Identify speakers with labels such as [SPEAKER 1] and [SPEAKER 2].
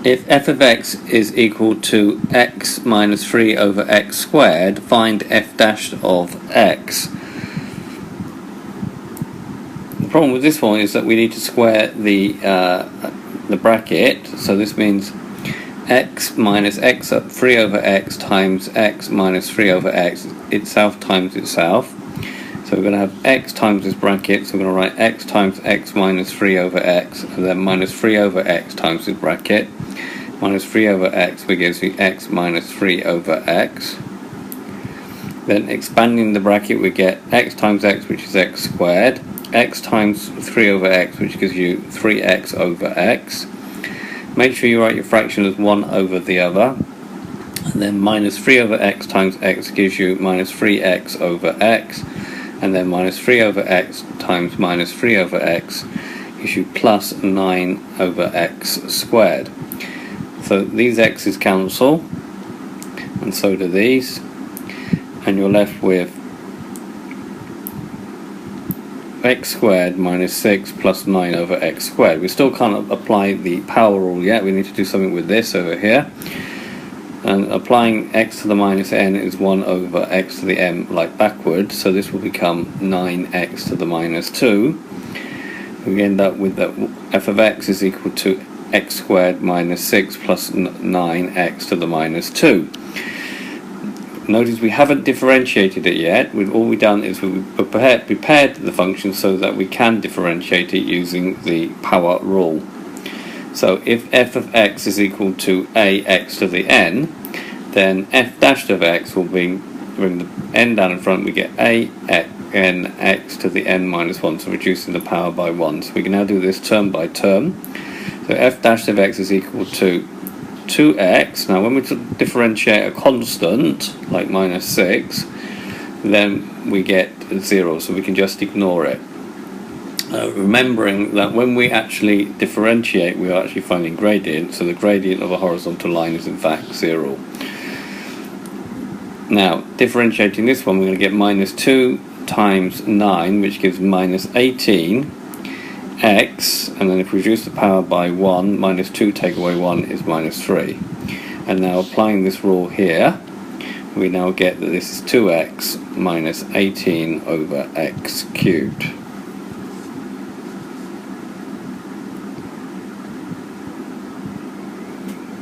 [SPEAKER 1] If f of x is equal to x minus 3 over x squared, find f dash of x. The problem with this one is that we need to square the bracket, so this means x minus x up 3 over x times x minus 3 over x itself times itself. So we're going to have x times this bracket, so we're going to write x times x minus 3 over x, and then minus 3 over x times this bracket. Minus 3 over x gives you x minus 3 over x. Then expanding the bracket, we get x times x, which is x squared, x times 3 over x, which gives you 3x over x. Make sure you write your fraction as 1 over the other. And then minus 3 over x times x gives you minus 3x over x. And then minus 3 over x times minus 3 over x gives you plus 9 over x squared. So these x's cancel, and so do these, and you're left with x squared minus 6 plus 9 over x squared. We still can't apply the power rule yet. We need to do something with this over here. And applying x to the minus n is 1 over x to the m, like backwards, so this will become 9x to the minus 2. We end up with that f of x is equal to x squared minus 6 plus 9x to the minus 2. Notice we haven't differentiated it yet. All we've done is we've prepared the function so that we can differentiate it using the power rule. So if f of x is equal to ax to the n, then f dash of x will bring the n down in front. We get a n x to the n minus 1, so reducing the power by 1. So we can now do this term by term. So f dash of x is equal to 2x. Now when we differentiate a constant, like minus 6, then we get 0, so we can just ignore it. Remembering that when we actually differentiate, we are actually finding gradient, so the gradient of a horizontal line is in fact 0. Now, differentiating this one, we're going to get minus 2 times 9, which gives minus 18 x, and then if we reduce the power by 1, minus 2 take away 1 is minus 3. And now applying this rule here, we now get that this is 2x minus 18 over x cubed.